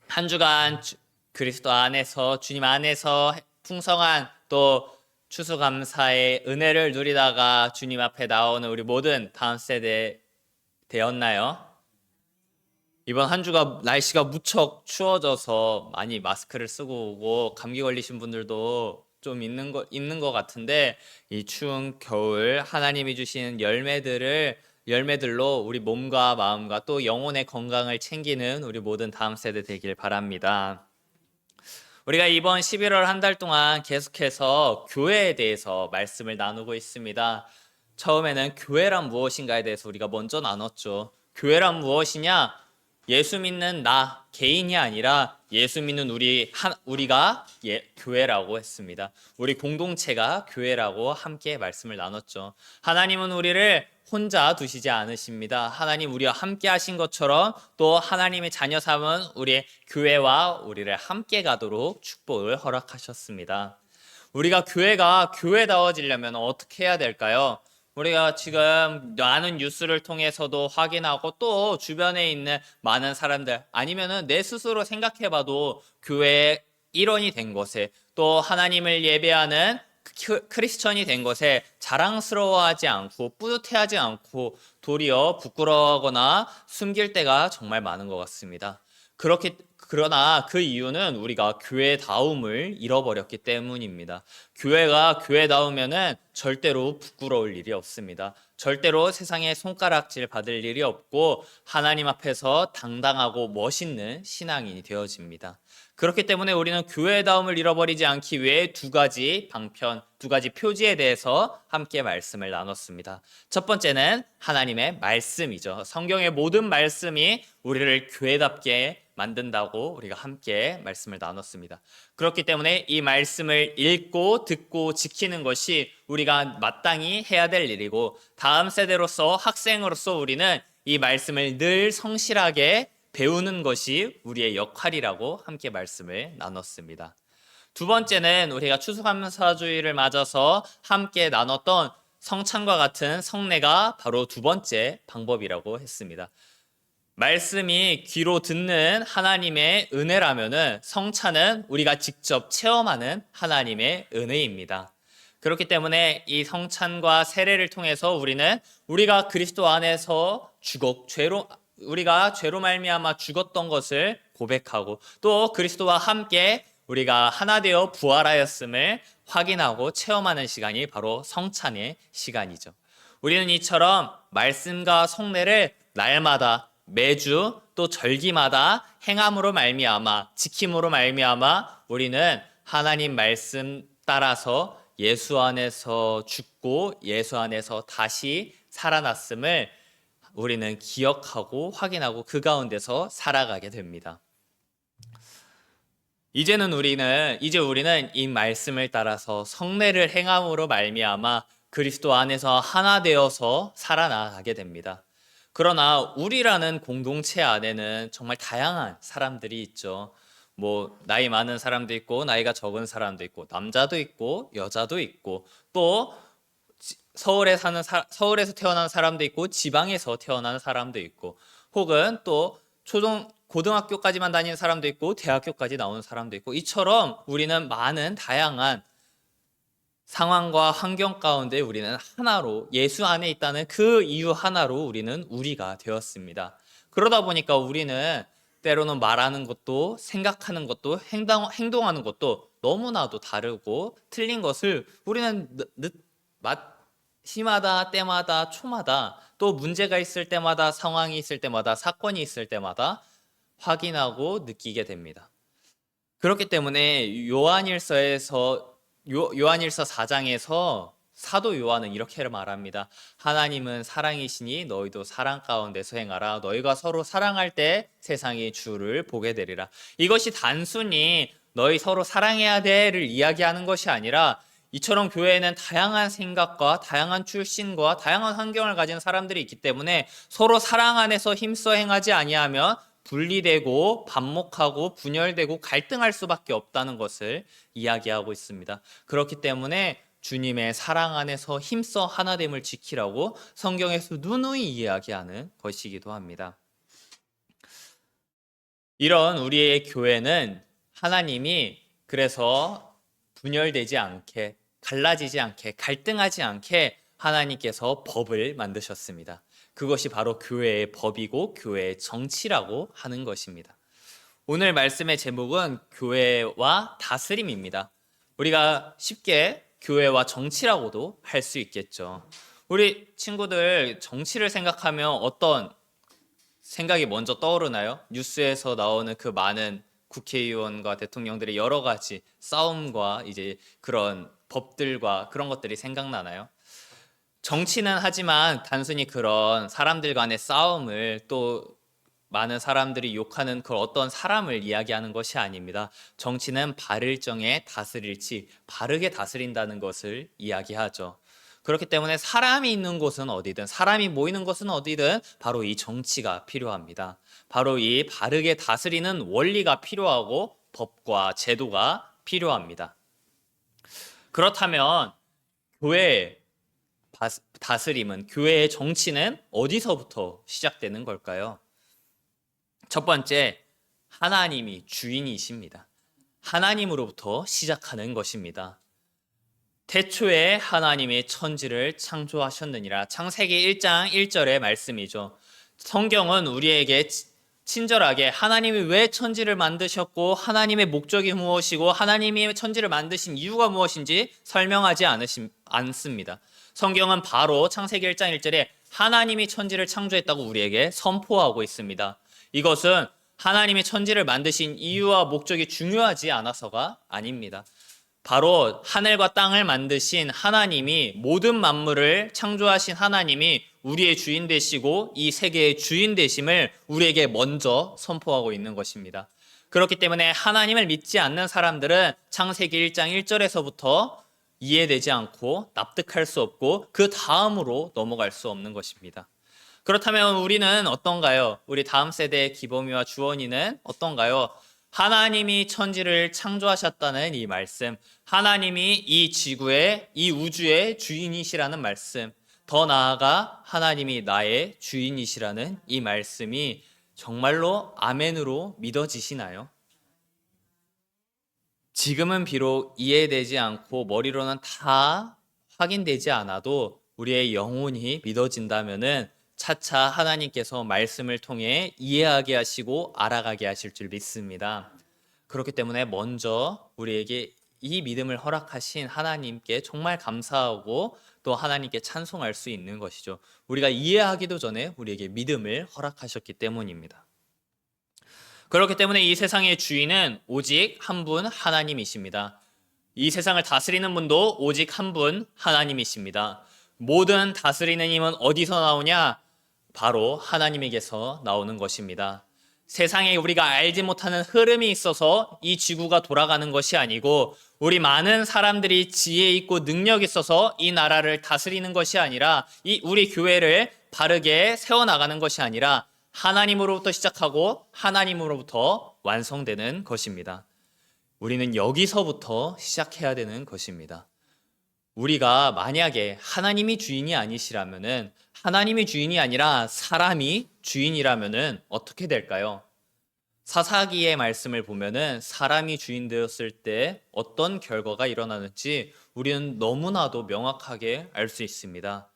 한 주간 그리스도 안에서 주님 안에서 풍성한 또 추수감사의 은혜를 누리다가 주님 앞에 나오는 우리 모든 다음 세대 되었나요? 이번 한 주가 날씨가 무척 추워져서 많이 마스크를 쓰고 오고 감기 걸리신 분들도 좀 있는 것 같은데, 이 추운 겨울 하나님이 주신 열매들로 우리 몸과 마음과 또 영혼의 건강을 챙기는 우리 모든 다음 세대 되길 바랍니다. 우리가 이번 11월 한 달 동안 계속해서 교회에 대해서 말씀을 나누고 있습니다. 처음에는 교회란 무엇인가에 대해서 우리가 먼저 나눴죠. 교회란 무엇이냐? 예수 믿는 나 개인이 아니라 예수 믿는 우리가 교회라고 했습니다. 우리 공동체가 교회라고 함께 말씀을 나눴죠. 하나님은 우리를 혼자 두시지 않으십니다. 하나님 우리와 함께 하신 것처럼 또 하나님의 자녀 삼은 우리의 교회와 우리를 함께 가도록 축복을 허락하셨습니다. 우리가 교회가 교회다워지려면 어떻게 해야 될까요? 우리가 지금 많은 뉴스를 통해서도 확인하고 또 주변에 있는 많은 사람들 아니면은 내 스스로 생각해봐도 교회의 일원이 된 것에 또 하나님을 예배하는 크리스천이 된 것에 자랑스러워하지 않고 뿌듯해하지 않고 도리어 부끄러워하거나 숨길 때가 정말 많은 것 같습니다. 그러나 그 이유는 우리가 교회다움을 잃어버렸기 때문입니다. 교회가 교회다우면은 절대로 부끄러울 일이 없습니다. 절대로 세상에 손가락질 받을 일이 없고 하나님 앞에서 당당하고 멋있는 신앙인이 되어집니다. 그렇기 때문에 우리는 교회다움을 잃어버리지 않기 위해 두 가지 표지에 대해서 함께 말씀을 나눴습니다. 첫 번째는 하나님의 말씀이죠. 성경의 모든 말씀이 우리를 교회답게 만든다고 우리가 함께 말씀을 나눴습니다. 그렇기 때문에 이 말씀을 읽고 듣고 지키는 것이 우리가 마땅히 해야 될 일이고, 다음 세대로서 학생으로서 우리는 이 말씀을 늘 성실하게 배우는 것이 우리의 역할이라고 함께 말씀을 나눴습니다. 두 번째는 우리가 추수감사주의를 맞아서 함께 나눴던 성찬과 같은 성례가 바로 두 번째 방법이라고 했습니다. 말씀이 귀로 듣는 하나님의 은혜라면은 성찬은 우리가 직접 체험하는 하나님의 은혜입니다. 그렇기 때문에 이 성찬과 세례를 통해서 우리가 그리스도 안에서 우리가 죄로 말미암아 죽었던 것을 고백하고 또 그리스도와 함께 우리가 하나 되어 부활하였음을 확인하고 체험하는 시간이 바로 성찬의 시간이죠. 우리는 이처럼 말씀과 성례를 날마다 매주 또 절기마다 행함으로 말미암아 지킴으로 말미암아 우리는 하나님 말씀 따라서 예수 안에서 죽고 예수 안에서 다시 살아났음을 우리는 기억하고 확인하고 그 가운데서 살아가게 됩니다. 이제 우리는 이 말씀을 따라서 성례를 행함으로 말미암아 그리스도 안에서 하나 되어서 살아나가게 됩니다. 그러나 우리라는 공동체 안에는 정말 다양한 사람들이 있죠. 나이 많은 사람도 있고 나이가 적은 사람도 있고 남자도 있고 여자도 있고 또 서울에서 태어난 사람도 있고 지방에서 태어난 사람도 있고 혹은 또 고등학교까지만 다니는 사람도 있고 대학교까지 나온 사람도 있고, 이처럼 우리는 많은 다양한 상황과 환경 가운데 우리는 하나로 예수 안에 있다는 그 이유 하나로 우리는 우리가 되었습니다. 그러다 보니까 우리는 때로는 말하는 것도 생각하는 것도 행동하는 것도 너무나도 다르고 틀린 것을 우리는 시마다 때마다 초마다 또 문제가 있을 때마다 상황이 있을 때마다 사건이 있을 때마다 확인하고 느끼게 됩니다. 그렇기 때문에 요한일서 4장에서 사도 요한은 이렇게 말합니다. 하나님은 사랑이시니 너희도 사랑 가운데서 행하라. 너희가 서로 사랑할 때 세상이 주를 보게 되리라. 이것이 단순히 너희 서로 사랑해야 돼를 이야기하는 것이 아니라, 이처럼 교회에는 다양한 생각과 다양한 출신과 다양한 환경을 가진 사람들이 있기 때문에 서로 사랑 안에서 힘써 행하지 아니하면 분리되고 반목하고 분열되고 갈등할 수밖에 없다는 것을 이야기하고 있습니다. 그렇기 때문에 주님의 사랑 안에서 힘써 하나됨을 지키라고 성경에서 누누이 이야기하는 것이기도 합니다. 이런 우리의 교회는 하나님이 그래서 분열되지 않게, 갈라지지 않게, 갈등하지 않게 하나님께서 법을 만드셨습니다. 그것이 바로 교회의 법이고 교회의 정치라고 하는 것입니다. 오늘 말씀의 제목은 교회와 다스림입니다. 우리가 쉽게 교회와 정치라고도 할 수 있겠죠. 우리 친구들 정치를 생각하면 어떤 생각이 먼저 떠오르나요? 뉴스에서 나오는 그 많은 국회의원과 대통령들의 여러 가지 싸움과 이제 그런 법들과 그런 것들이 생각나나요? 정치는 하지만 단순히 그런 사람들 간의 싸움을 또 많은 사람들이 욕하는 그 어떤 사람을 이야기하는 것이 아닙니다. 정치는 바를 정에 다스릴지 바르게 다스린다는 것을 이야기하죠. 그렇기 때문에 사람이 있는 곳은 어디든 사람이 모이는 곳은 어디든 바로 이 정치가 필요합니다. 바로 이 바르게 다스리는 원리가 필요하고 법과 제도가 필요합니다. 그렇다면 교회의 다스림은, 교회의 정치는 어디서부터 시작되는 걸까요? 첫 번째, 하나님이 주인이십니다. 하나님으로부터 시작하는 것입니다. 태초에 하나님이 천지를 창조하셨느니라. 창세기 1장 1절의 말씀이죠. 성경은 우리에게 친절하게 하나님이 왜 천지를 만드셨고 하나님의 목적이 무엇이고 하나님이 천지를 만드신 이유가 무엇인지 설명하지 않습니다. 성경은 바로 창세기 1장 1절에 하나님이 천지를 창조했다고 우리에게 선포하고 있습니다. 이것은 하나님이 천지를 만드신 이유와 목적이 중요하지 않아서가 아닙니다. 바로 하늘과 땅을 만드신 하나님이, 모든 만물을 창조하신 하나님이 우리의 주인 되시고 이 세계의 주인 되심을 우리에게 먼저 선포하고 있는 것입니다. 그렇기 때문에 하나님을 믿지 않는 사람들은 창세기 1장 1절에서부터 이해되지 않고 납득할 수 없고 그 다음으로 넘어갈 수 없는 것입니다. 그렇다면 우리는 어떤가요? 우리 다음 세대의 기범이와 주원이는 어떤가요? 하나님이 천지를 창조하셨다는 이 말씀, 하나님이 이 지구의, 이 우주의 주인이시라는 말씀, 더 나아가 하나님이 나의 주인이시라는 이 말씀이 정말로 아멘으로 믿어지시나요? 지금은 비록 이해되지 않고 머리로는 다 확인되지 않아도 우리의 영혼이 믿어진다면은 차차 하나님께서 말씀을 통해 이해하게 하시고 알아가게 하실 줄 믿습니다. 그렇기 때문에 먼저 우리에게 이 믿음을 허락하신 하나님께 정말 감사하고 또 하나님께 찬송할 수 있는 것이죠. 우리가 이해하기도 전에 우리에게 믿음을 허락하셨기 때문입니다. 그렇기 때문에 이 세상의 주인은 오직 한 분 하나님이십니다. 이 세상을 다스리는 분도 오직 한 분 하나님이십니다. 모든 다스리는 힘은 어디서 나오냐? 바로 하나님에게서 나오는 것입니다. 세상에 우리가 알지 못하는 흐름이 있어서 이 지구가 돌아가는 것이 아니고 우리 많은 사람들이 지혜 있고 능력 있어서 이 나라를 다스리는 것이 아니라 우리 교회를 바르게 세워나가는 것이 아니라 하나님으로부터 시작하고 하나님으로부터 완성되는 것입니다. 우리는 여기서부터 시작해야 되는 것입니다. 우리가 만약에 하나님이 주인이 아니시라면은, 하나님이 주인이 아니라 사람이 주인이라면은 어떻게 될까요? 사사기의 말씀을 보면은 사람이 주인 되었을 때 어떤 결과가 일어나는지 우리는 너무나도 명확하게 알 수 있습니다.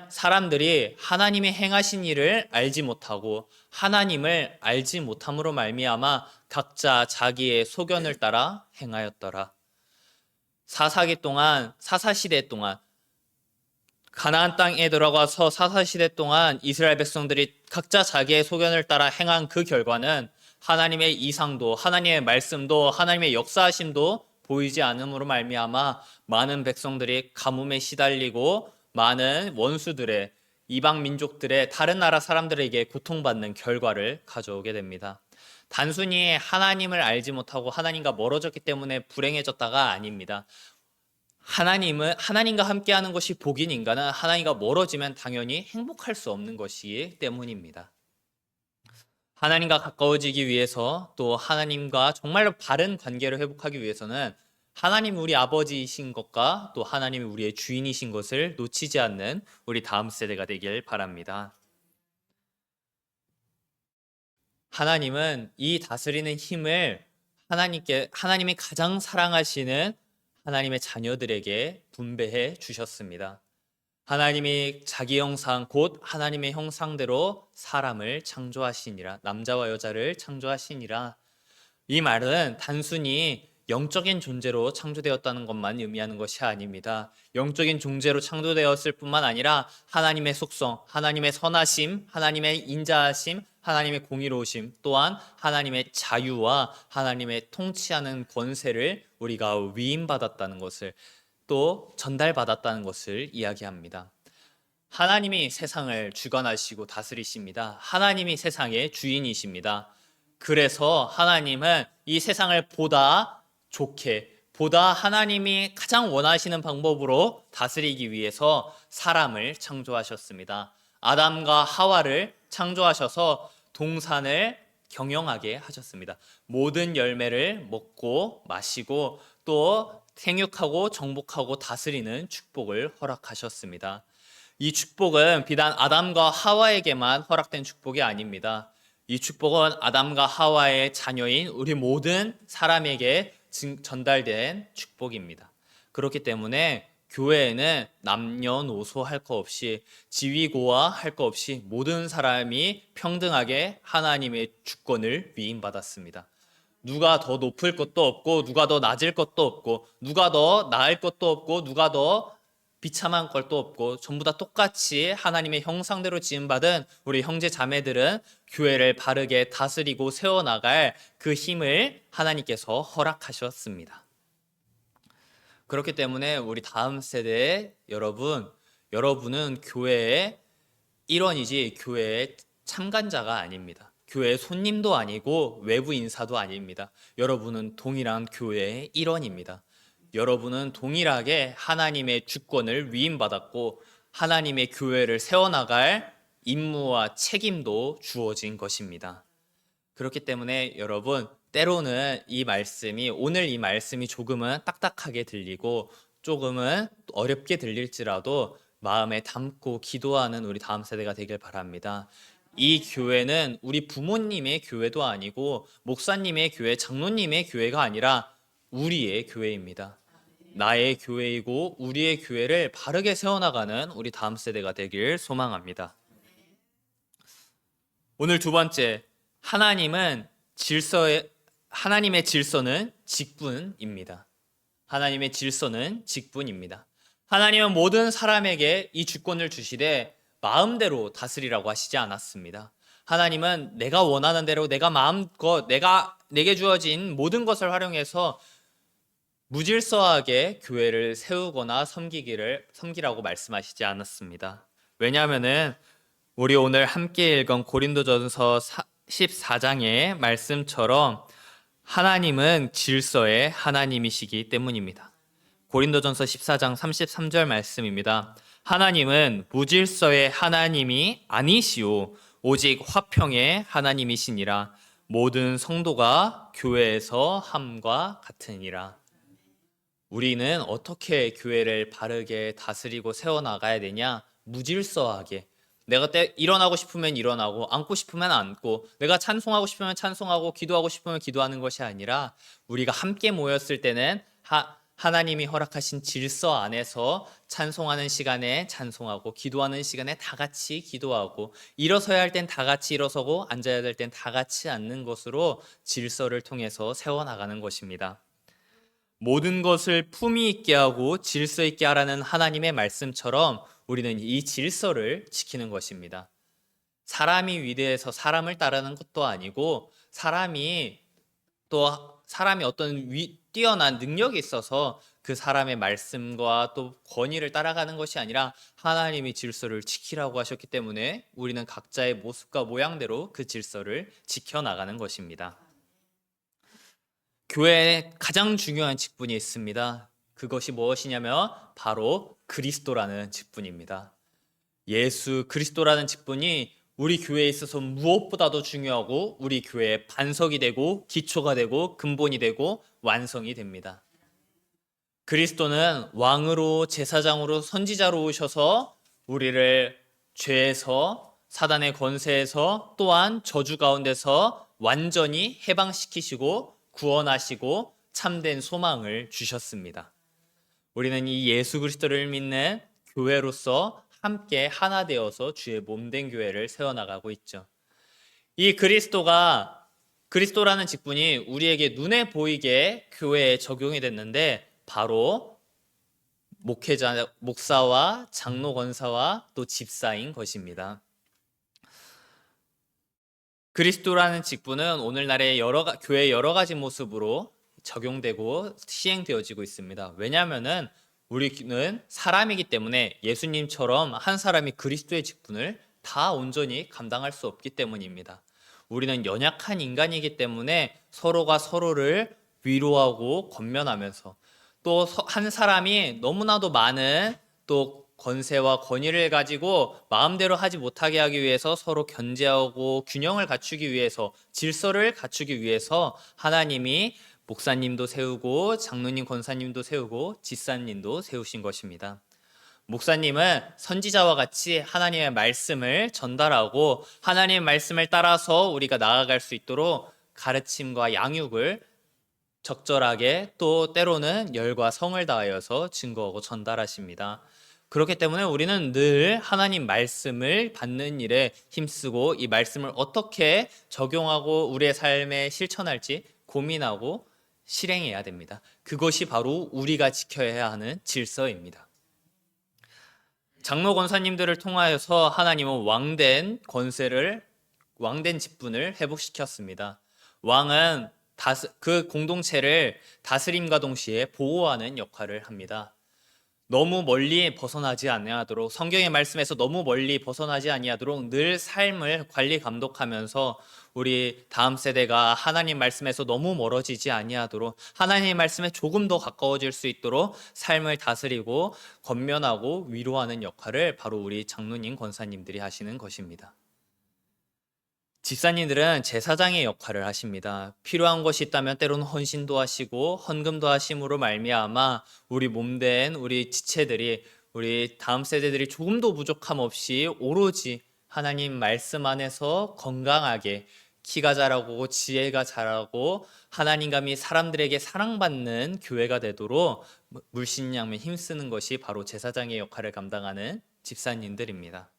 사람들이 하나님이 행하신 일을 알지 못하고 하나님을 알지 못함으로 말미암아 각자 자기의 소견을 따라 행하였더라. 사사시대 동안 가나안 땅에 들어가서 사사시대 동안 이스라엘 백성들이 각자 자기의 소견을 따라 행한 그 결과는 하나님의 이상도, 하나님의 말씀도, 하나님의 역사하심도 보이지 않음으로 말미암아 많은 백성들이 가뭄에 시달리고 많은 원수들의, 이방 민족들의, 다른 나라 사람들에게 고통받는 결과를 가져오게 됩니다. 단순히 하나님을 알지 못하고 하나님과 멀어졌기 때문에 불행해졌다가 아닙니다. 하나님과 함께하는 것이 복인 인간은 하나님과 멀어지면 당연히 행복할 수 없는 것이기 때문입니다. 하나님과 가까워지기 위해서 또 하나님과 정말로 바른 관계를 회복하기 위해서는 하나님 우리 아버지이신 것과 또 하나님이 우리의 주인이신 것을 놓치지 않는 우리 다음 세대가 되길 바랍니다. 하나님은 이 다스리는 힘을 하나님이 가장 사랑하시는 하나님의 자녀들에게 분배해 주셨습니다. 하나님이 자기 형상 곧 하나님의 형상대로 사람을 창조하시니라. 남자와 여자를 창조하시니라. 이 말은 단순히 영적인 존재로 창조되었다는 것만 의미하는 것이 아닙니다. 영적인 존재로 창조되었을 뿐만 아니라 하나님의 속성, 하나님의 선하심, 하나님의 인자하심, 하나님의 공의로우심, 또한 하나님의 자유와 하나님의 통치하는 권세를 우리가 위임받았다는 것을, 또 전달받았다는 것을 이야기합니다. 하나님이 세상을 주관하시고 다스리십니다. 하나님이 세상의 주인이십니다. 그래서 하나님은 이 세상을 보다 좋게, 보다 하나님이 가장 원하시는 방법으로 다스리기 위해서 사람을 창조하셨습니다. 아담과 하와를 창조하셔서 동산을 경영하게 하셨습니다. 모든 열매를 먹고 마시고 또 생육하고 정복하고 다스리는 축복을 허락하셨습니다. 이 축복은 비단 아담과 하와에게만 허락된 축복이 아닙니다. 이 축복은 아담과 하와의 자녀인 우리 모든 사람에게 전달된 축복입니다. 그렇기 때문에 교회에는 남녀노소 할 거 없이, 지위고하 할 거 없이 모든 사람이 평등하게 하나님의 주권을 위임받았습니다. 누가 더 높을 것도 없고 누가 더 낮을 것도 없고 누가 더 나을 것도 없고 누가 더 비참한 것도 없고 전부 다 똑같이 하나님의 형상대로 지음받은 우리 형제 자매들은 교회를 바르게 다스리고 세워나갈 그 힘을 하나님께서 허락하셨습니다. 그렇기 때문에 우리 다음 세대의 여러분은 교회의 일원이지 교회의 참관자가 아닙니다. 교회의 손님도 아니고 외부 인사도 아닙니다. 여러분은 동일한 교회의 일원입니다. 여러분은 동일하게 하나님의 주권을 위임받았고 하나님의 교회를 세워나갈 임무와 책임도 주어진 것입니다. 그렇기 때문에 여러분, 때로는 오늘 이 말씀이 조금은 딱딱하게 들리고 조금은 어렵게 들릴지라도 마음에 담고 기도하는 우리 다음 세대가 되길 바랍니다. 이 교회는 우리 부모님의 교회도 아니고 목사님의 교회, 장로님의 교회가 아니라 우리의 교회입니다. 나의 교회이고 우리의 교회를 바르게 세워나가는 우리 다음 세대가 되길 소망합니다. 오늘 두 번째, 하나님의 질서는 직분입니다. 하나님의 질서는 직분입니다. 하나님은 모든 사람에게 이 주권을 주시되 마음대로 다스리라고 하시지 않았습니다. 하나님은 내가 원하는 대로 내가 마음껏 내게 주어진 모든 것을 활용해서 무질서하게 교회를 세우거나 섬기라고 말씀하시지 않았습니다. 왜냐하면은 우리 오늘 함께 읽은 고린도전서 14장의 말씀처럼 하나님은 질서의 하나님이시기 때문입니다. 고린도전서 14장 33절 말씀입니다. 하나님은 무질서의 하나님이 아니시오 오직 화평의 하나님이시니라. 모든 성도가 교회에서 함과 같으니라. 우리는 어떻게 교회를 바르게 다스리고 세워나가야 되냐? 무질서하게. 내가 일어나고 싶으면 일어나고 앉고 싶으면 앉고 내가 찬송하고 싶으면 찬송하고 기도하고 싶으면 기도하는 것이 아니라 우리가 함께 모였을 때는 하나님이 허락하신 질서 안에서 찬송하는 시간에 찬송하고 기도하는 시간에 다 같이 기도하고 일어서야 할 땐 다 같이 일어서고 앉아야 될 땐 다 같이 앉는 것으로 질서를 통해서 세워나가는 것입니다. 모든 것을 품위 있게 하고 질서 있게 하라는 하나님의 말씀처럼 우리는 이 질서를 지키는 것입니다. 사람이 위대해서 사람을 따르는 것도 아니고 사람이 어떤 뛰어난 능력이 있어서 그 사람의 말씀과 또 권위를 따라가는 것이 아니라 하나님이 질서를 지키라고 하셨기 때문에 우리는 각자의 모습과 모양대로 그 질서를 지켜나가는 것입니다. 교회에 가장 중요한 직분이 있습니다. 그것이 무엇이냐면 바로 그리스도라는 직분입니다. 예수 그리스도라는 직분이 우리 교회에 있어서 무엇보다도 중요하고 우리 교회의 반석이 되고 기초가 되고 근본이 되고 완성이 됩니다. 그리스도는 왕으로 제사장으로 선지자로 오셔서 우리를 죄에서 사단의 권세에서 또한 저주 가운데서 완전히 해방시키시고 구원하시고 참된 소망을 주셨습니다. 우리는 이 예수 그리스도를 믿는 교회로서 함께 하나 되어서 주의 몸된 교회를 세워나가고 있죠. 이 그리스도라는 직분이 우리에게 눈에 보이게 교회에 적용이 됐는데 바로 목회자, 목사와 장로 권사와 또 집사인 것입니다. 그리스도라는 직분은 오늘날의 교회의 여러 가지 모습으로 적용되고 시행되어지고 있습니다. 왜냐하면은 우리는 사람이기 때문에 예수님처럼 한 사람이 그리스도의 직분을 다 온전히 감당할 수 없기 때문입니다. 우리는 연약한 인간이기 때문에 서로가 서로를 위로하고 권면하면서 또 한 사람이 너무나도 많은 또 권세와 권위를 가지고 마음대로 하지 못하게 하기 위해서 서로 견제하고 균형을 갖추기 위해서 질서를 갖추기 위해서 하나님이 목사님도 세우고 장로님 권사님도 세우고 집사님도 세우신 것입니다. 목사님은 선지자와 같이 하나님의 말씀을 전달하고 하나님의 말씀을 따라서 우리가 나아갈 수 있도록 가르침과 양육을 적절하게 또 때로는 열과 성을 다하여서 증거하고 전달하십니다. 그렇기 때문에 우리는 늘 하나님 말씀을 받는 일에 힘쓰고 이 말씀을 어떻게 적용하고 우리의 삶에 실천할지 고민하고 실행해야 됩니다. 그것이 바로 우리가 지켜야 하는 질서입니다. 장로 권사님들을 통하여서 하나님은 왕된 직분을 회복시켰습니다. 왕은 그 공동체를 다스림과 동시에 보호하는 역할을 합니다. 너무 멀리 벗어나지 아니하도록 성경의 말씀에서 너무 멀리 벗어나지 아니하도록 늘 삶을 관리 감독하면서 우리 다음 세대가 하나님 말씀에서 너무 멀어지지 아니하도록 하나님의 말씀에 조금 더 가까워질 수 있도록 삶을 다스리고 권면하고 위로하는 역할을 바로 우리 장로님 권사님들이 하시는 것입니다. 집사님들은 제사장의 역할을 하십니다. 필요한 것이 있다면 때로는 헌신도 하시고 헌금도 하심으로 말미암아 우리 몸된 우리 지체들이 우리 다음 세대들이 조금도 부족함 없이 오로지 하나님 말씀 안에서 건강하게 키가 자라고 지혜가 자라고 하나님감이 사람들에게 사랑받는 교회가 되도록 물심양면 힘쓰는 것이 바로 제사장의 역할을 감당하는 집사님들입니다.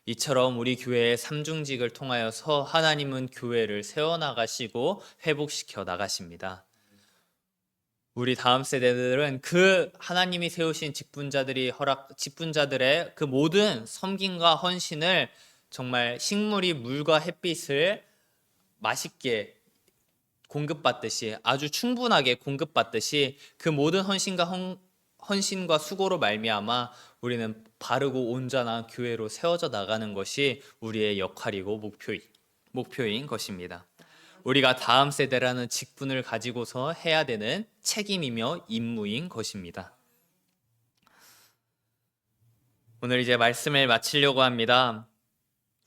이처럼 우리 교회의 삼중직을 통하여서 하나님은 교회를 세워나가시고 회복시켜 나가십니다. 우리 다음 세대들은 그 하나님이 세우신 직분자들의 그 모든 섬김과 헌신을 정말 식물이 물과 햇빛을 맛있게 공급받듯이 아주 충분하게 공급받듯이 그 모든 헌신과 수고로 말미암아 우리는 바르고 온전한 교회로 세워져 나가는 것이 우리의 역할이고 목표인 것입니다. 우리가 다음 세대라는 직분을 가지고서 해야 되는 책임이며 임무인 것입니다. 오늘 이제 말씀을 마치려고 합니다.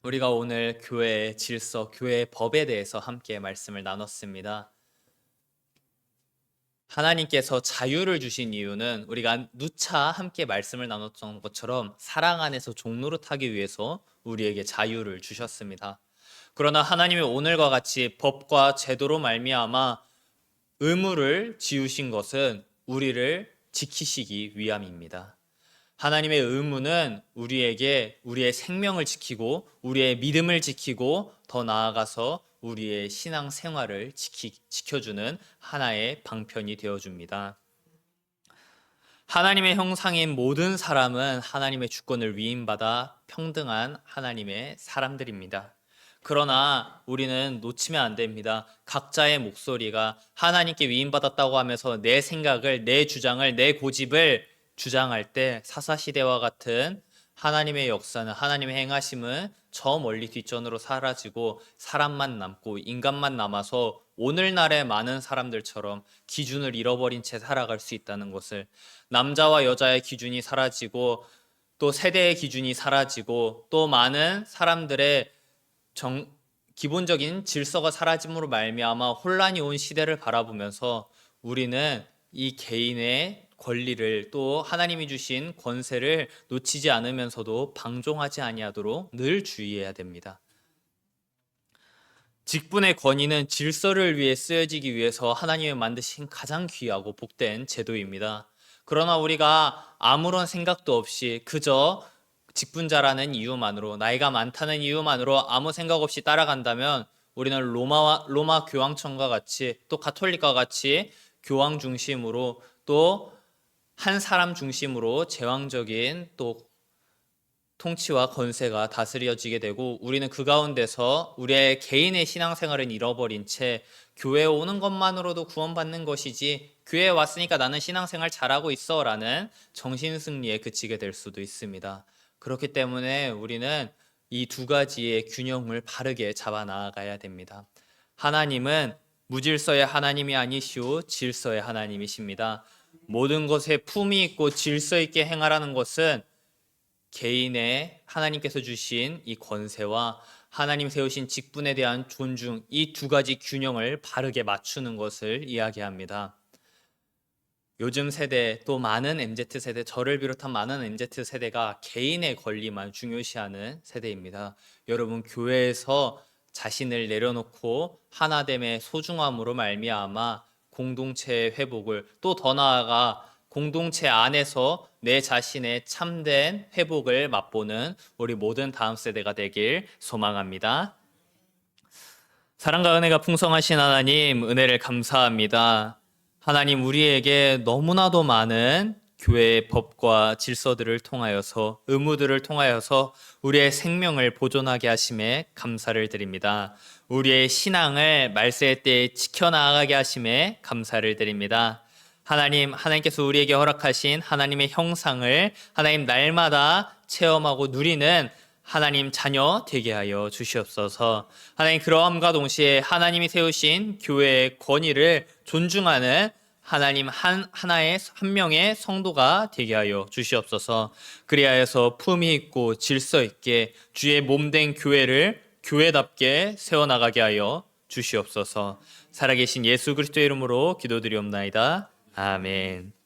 우리가 오늘 교회의 질서, 교회의 법에 대해서 함께 말씀을 나눴습니다. 하나님께서 자유를 주신 이유는 우리가 누차 함께 말씀을 나눴던 것처럼 사랑 안에서 종노릇하기 위해서 우리에게 자유를 주셨습니다. 그러나 하나님이 오늘과 같이 법과 제도로 말미암아 의무를 지우신 것은 우리를 지키시기 위함입니다. 하나님의 의무는 우리에게 우리의 생명을 지키고 우리의 믿음을 지키고 더 나아가서 우리의 신앙 생활을 지켜주는 하나의 방편이 되어줍니다. 하나님의 형상인 모든 사람은 하나님의 주권을 위임받아 평등한 하나님의 사람들입니다. 그러나 우리는 놓치면 안 됩니다. 각자의 목소리가 하나님께 위임받았다고 하면서 내 생각을, 내 주장을, 내 고집을 주장할 때 사사시대와 같은 하나님의 역사는 하나님의 행하심은 저 멀리 뒷전으로 사라지고 사람만 남고 인간만 남아서 오늘날의 많은 사람들처럼 기준을 잃어버린 채 살아갈 수 있다는 것을 남자와 여자의 기준이 사라지고 또 세대의 기준이 사라지고 또 많은 사람들의 기본적인 질서가 사라짐으로 말미암아 혼란이 온 시대를 바라보면서 우리는 이 개인의 권리를 또 하나님이 주신 권세를 놓치지 않으면서도 방종하지 아니하도록 늘 주의해야 됩니다. 직분의 권위는 질서를 위해 쓰여지기 위해서 하나님이 만드신 가장 귀하고 복된 제도입니다. 그러나 우리가 아무런 생각도 없이 그저 직분자라는 이유만으로, 나이가 많다는 이유만으로 아무 생각 없이 따라간다면 우리는 로마 교황청과 같이, 또 가톨릭과 같이 교황 중심으로, 또 한 사람 중심으로 제왕적인 또 통치와 권세가 다스려지게 되고, 우리는 그 가운데서 우리의 개인의 신앙생활은 잃어버린 채 교회에 오는 것만으로도 구원받는 것이지, 교회에 왔으니까 나는 신앙생활 잘하고 있어 라는 정신승리에 그치게 될 수도 있습니다. 그렇기 때문에 우리는 이 두 가지의 균형을 바르게 잡아 나아가야 됩니다. 하나님은 무질서의 하나님이 아니시오 질서의 하나님이십니다. 모든 것에 품위 있고 질서 있게 행하라는 것은 개인의 하나님께서 주신 이 권세와 하나님 세우신 직분에 대한 존중, 이 두 가지 균형을 바르게 맞추는 것을 이야기합니다. 요즘 세대, 또 많은 MZ세대, 저를 비롯한 많은 MZ세대가 개인의 권리만 중요시하는 세대입니다. 여러분, 교회에서 자신을 내려놓고 하나됨의 소중함으로 말미암아 공동체의 회복을, 또 더 나아가 공동체 안에서 내 자신의 참된 회복을 맛보는 우리 모든 다음 세대가 되길 소망합니다. 사랑과 은혜가 풍성하신 하나님, 은혜를 감사합니다. 하나님, 우리에게 너무나도 많은 교회의 법과 질서들을 통하여서, 의무들을 통하여서 우리의 생명을 보존하게 하심에 감사를 드립니다. 우리의 신앙을 말세의 때에 지켜나가게 하심에 감사를 드립니다. 하나님, 하나님께서 우리에게 허락하신 하나님의 형상을 하나님 날마다 체험하고 누리는 하나님 자녀 되게 하여 주시옵소서. 하나님, 그러함과 동시에 하나님이 세우신 교회의 권위를 존중하는 하나님 한 명의 성도가 되게 하여 주시옵소서. 그리하여서 품위 있고 질서 있게 주의 몸된 교회를 교회답게 세워나가게 하여 주시옵소서. 살아계신 예수 그리스도의 이름으로 기도드리옵나이다. 아멘.